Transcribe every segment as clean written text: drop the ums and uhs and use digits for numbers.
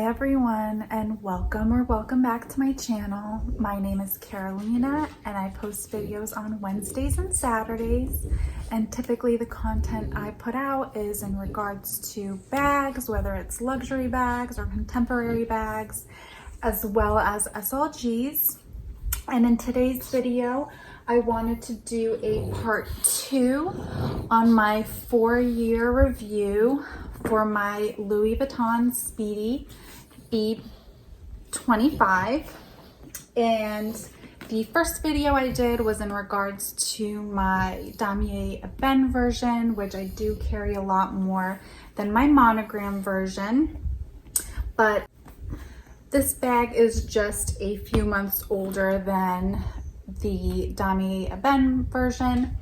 everyone, and welcome back to my channel. My name is Karolina and I post videos on Wednesdays and Saturdays, and typically the content I put out is in regards to bags, whether it's luxury bags or contemporary bags, as well as SLGs. And in today's video I wanted to do a part 2 on my 4-year review for my Louis Vuitton Speedy B25. And the first video I did was in regards to my Damier Ebene version, which I do carry a lot more than my Monogram version. But this bag is just a few months older than the Damier Ebene version.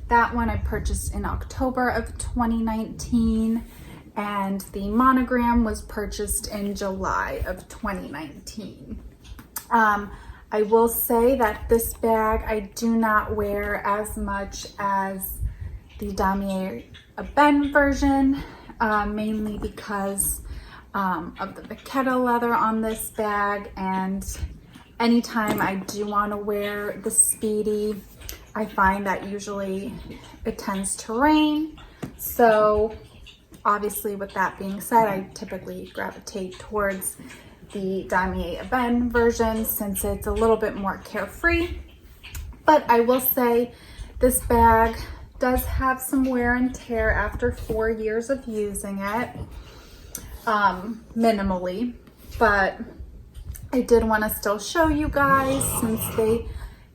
That one I purchased in October of 2019, and the Monogram was purchased in July of 2019. I will say that this bag I do not wear as much as the Damier Ebene version, mainly because of the vachetta leather on this bag, and anytime I do want to wear the Speedy, I find that usually it tends to rain. So obviously, with that being said, I typically gravitate towards the Damier Ebene version since it's a little bit more carefree. But I will say this bag does have some wear and tear after 4 years of using it, minimally, but I did want to still show you guys, since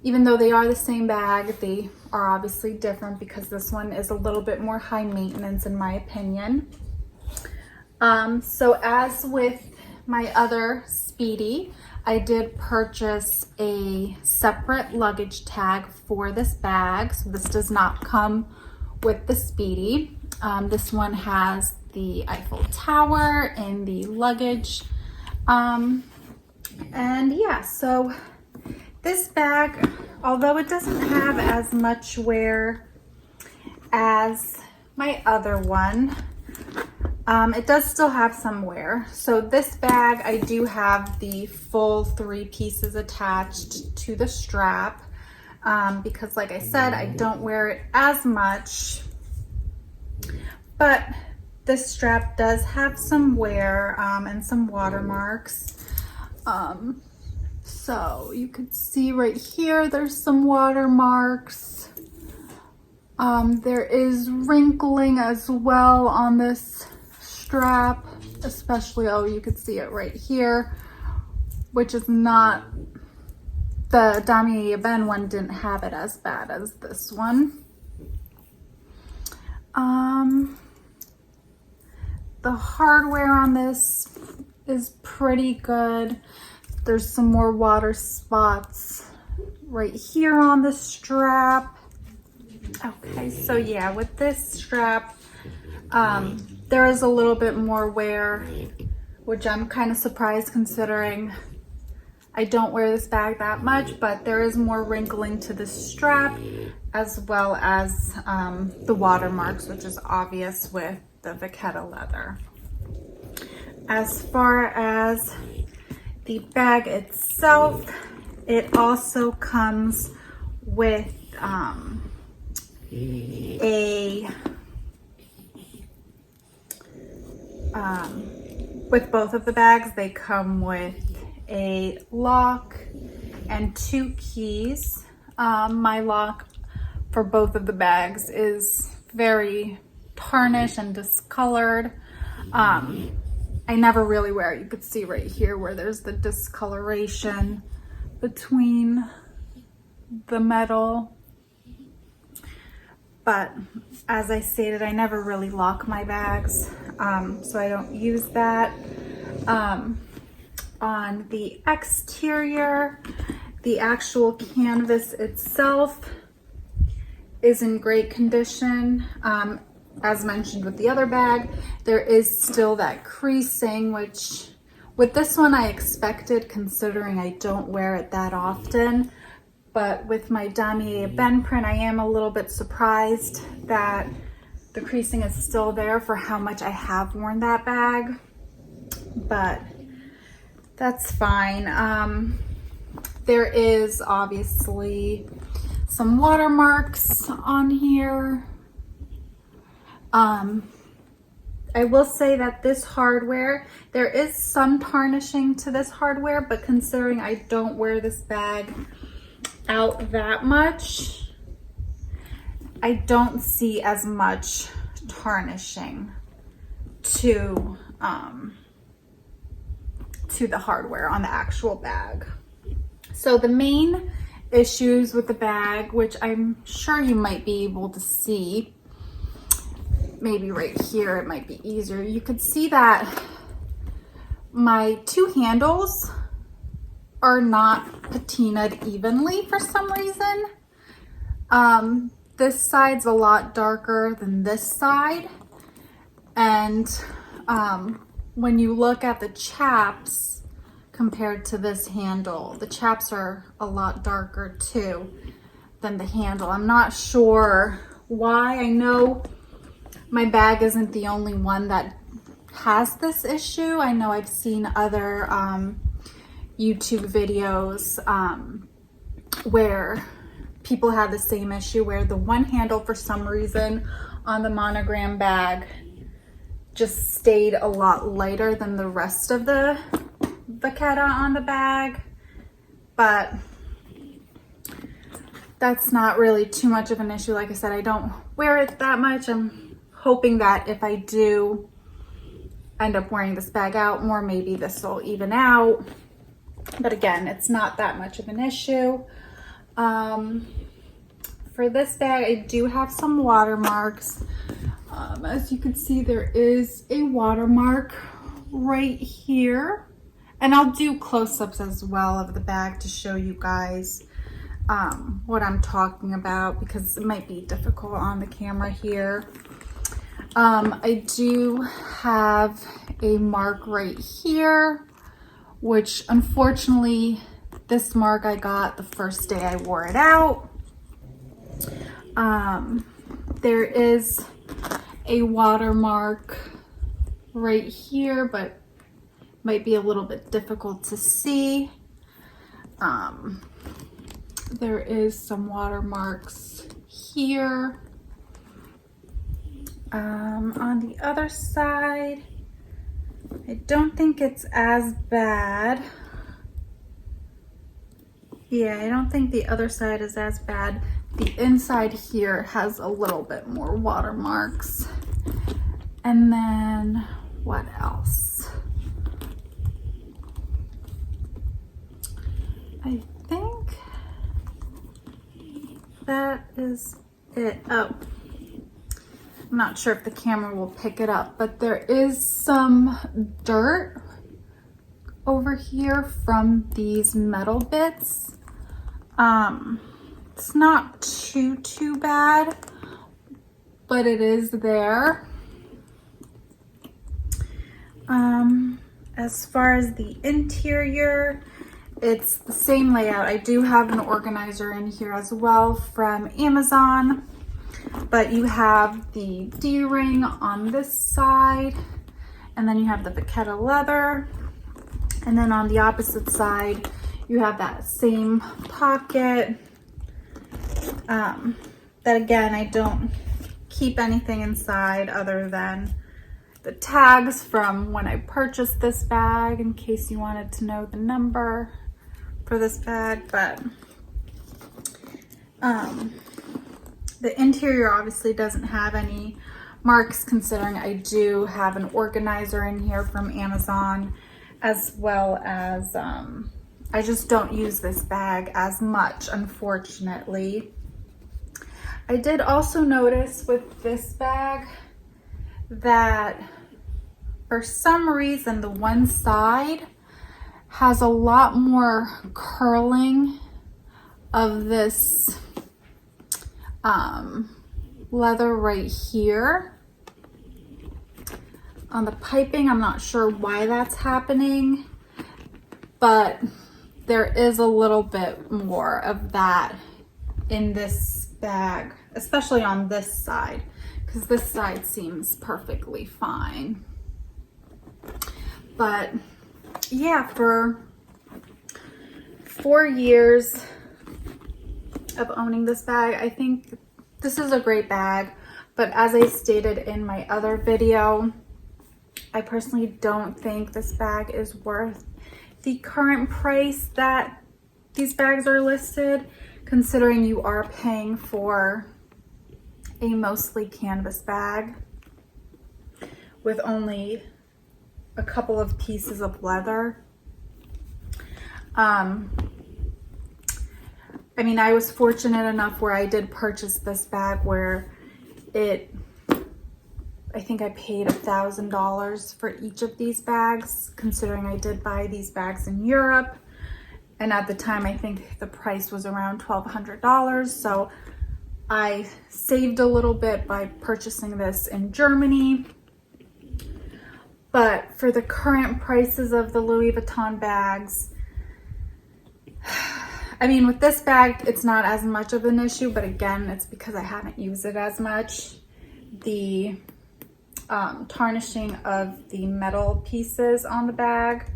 even though they are the same bag, they are obviously different because this one is a little bit more high maintenance in my opinion. So as with my other Speedy, I did purchase a separate luggage tag for this bag. So this does not come with the Speedy. This one has the Eiffel Tower in the luggage. And yeah, so this bag, although it doesn't have as much wear as my other one, it does still have some wear. So this bag, I do have the full 3 pieces attached to the strap, because like I said, I don't wear it as much, but this strap does have some wear and some watermarks. So you could see right here, there's some watermarks. There is wrinkling as well on this strap, especially, oh, you could see it right here, which is not, the Damier Ebene one didn't have it as bad as this one. The hardware on this is pretty good. There's some more water spots right here on the strap. Okay, so yeah, with this strap, there is a little bit more wear, which I'm kind of surprised considering I don't wear this bag that much, but there is more wrinkling to the strap, as well as the watermarks, which is obvious with the vachetta leather. As far as the bag itself, it also comes with with both of the bags, they come with a lock and 2 keys. My lock for both of the bags is very tarnished and discolored. I never really wear it. You could see right here where there's the discoloration between the metal. But as I stated, I never really lock my bags, so I don't use that. On the exterior, the actual canvas itself is in great condition. As mentioned with the other bag, there is still that creasing, which with this one I expected considering I don't wear it that often. But with my Damier Ebene print, I am a little bit surprised that the creasing is still there for how much I have worn that bag. But that's fine. There is obviously some watermarks on here. I will say that this hardware, there is some tarnishing to this hardware, but considering I don't wear this bag out that much, I don't see as much tarnishing to the hardware on the actual bag. So the main issues with the bag, which I'm sure you might be able to see, maybe right here, it might be easier. You could see that my two handles are not patinaed evenly for some reason. This side's a lot darker than this side. And when you look at the chaps compared to this handle, the chaps are a lot darker too than the handle. I'm not sure why. I know my bag isn't the only one that has this issue. I know I've seen other YouTube videos where people had the same issue, where the one handle for some reason on the Monogram bag just stayed a lot lighter than the rest of the vachetta on the bag. But that's not really too much of an issue. Like I said, I don't wear it that much. I'm hoping that if I do end up wearing this bag out more, maybe this will even out. But again, it's not that much of an issue. For this bag, I do have some watermarks. As you can see, there is a watermark right here. And I'll do close-ups as well of the bag to show you guys what I'm talking about, because it might be difficult on the camera here. I do have a mark right here, which unfortunately this mark I got the first day I wore it out. There is a watermark right here, but might be a little bit difficult to see. There is some watermarks here. On the other side, I don't think it's as bad. Yeah, I don't think the other side is as bad. The inside here has a little bit more watermarks. And then what else? I think that is it. Oh, I'm not sure if the camera will pick it up, but there is some dirt over here from these metal bits. It's not too bad, but it is there. As far as the interior, it's the same layout. I do have an organizer in here as well from Amazon, but you have the D-ring on this side, and then you have the vachetta leather, and then on the opposite side you have that same pocket. That again, I don't keep anything inside other than the tags from when I purchased this bag, in case you wanted to know the number for this bag. But the interior obviously doesn't have any marks, considering I do have an organizer in here from Amazon, as well as I just don't use this bag as much, unfortunately. I did also notice with this bag that for some reason the one side has a lot more curling of this leather right here on the piping. I'm not sure why that's happening, but there is a little bit more of that in this bag, especially on this side, because this side seems perfectly fine. But yeah, for 4 years of owning this bag, I think this is a great bag. But as I stated in my other video, I personally don't think this bag is worth the current price that these bags are listed, considering you are paying for a mostly canvas bag with only a couple of pieces of leather. I mean, I was fortunate enough where I did purchase this bag where I think I paid $1,000 for each of these bags, considering I did buy these bags in Europe. And at the time, I think the price was around $1,200. So I saved a little bit by purchasing this in Germany. But for the current prices of the Louis Vuitton bags, I mean, with this bag, it's not as much of an issue, but again, it's because I haven't used it as much. The tarnishing of the metal pieces on the bag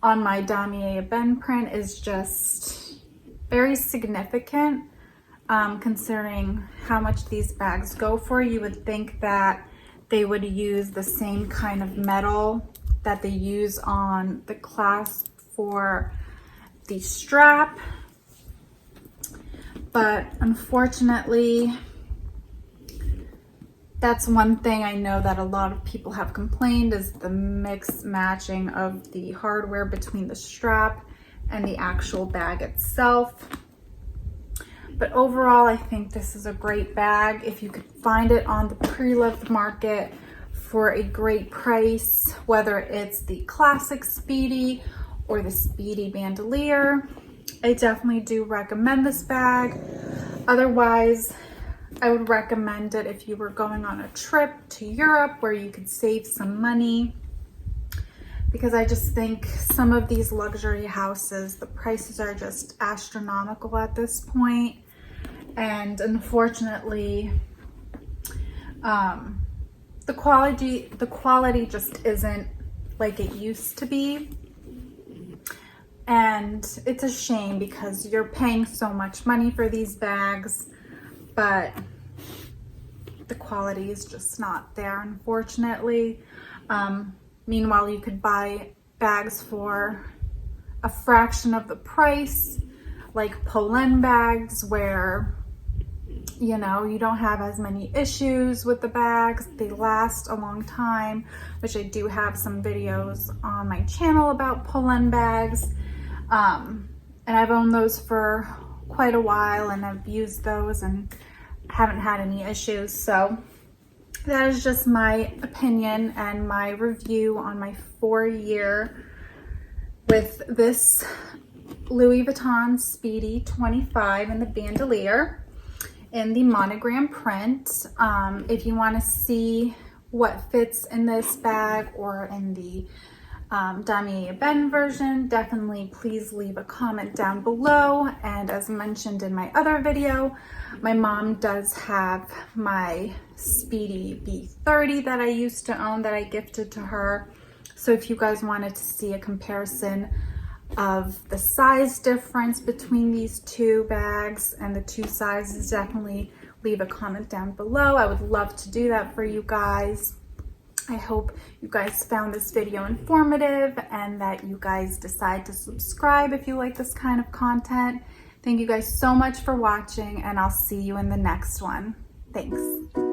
on my Damier Ebene print is just very significant, considering how much these bags go for. You would think that they would use the same kind of metal that they use on the clasp for the strap, but unfortunately, that's one thing I know that a lot of people have complained is the mix matching of the hardware between the strap and the actual bag itself. But overall, I think this is a great bag. If you could find it on the pre-loved market for a great price, whether it's the classic Speedy or the Speedy bandolier, I definitely do recommend this bag. Otherwise, I would recommend it if you were going on a trip to Europe where you could save some money, because I just think some of these luxury houses, the prices are just astronomical at this point. And unfortunately, the quality just isn't like it used to be. And it's a shame because you're paying so much money for these bags, but the quality is just not there, unfortunately. Meanwhile, you could buy bags for a fraction of the price, like Polen bags, where, you know, you don't have as many issues with the bags. They last a long time, which I do have some videos on my channel about Polen bags. And I've owned those for quite a while, and I've used those and haven't had any issues. So that is just my opinion and my review on my 4-year with this Louis Vuitton Speedy 25 in the bandolier in the monogram print. If you want to see what fits in this bag or in the Damier Ebene version, definitely please leave a comment down below. And as mentioned in my other video, my mom does have my Speedy B30 that I used to own that I gifted to her. So if you guys wanted to see a comparison of the size difference between these two bags and the two sizes, definitely leave a comment down below. I would love to do that for you guys. I hope you guys found this video informative and that you guys decide to subscribe if you like this kind of content. Thank you guys so much for watching, and I'll see you in the next one. Thanks.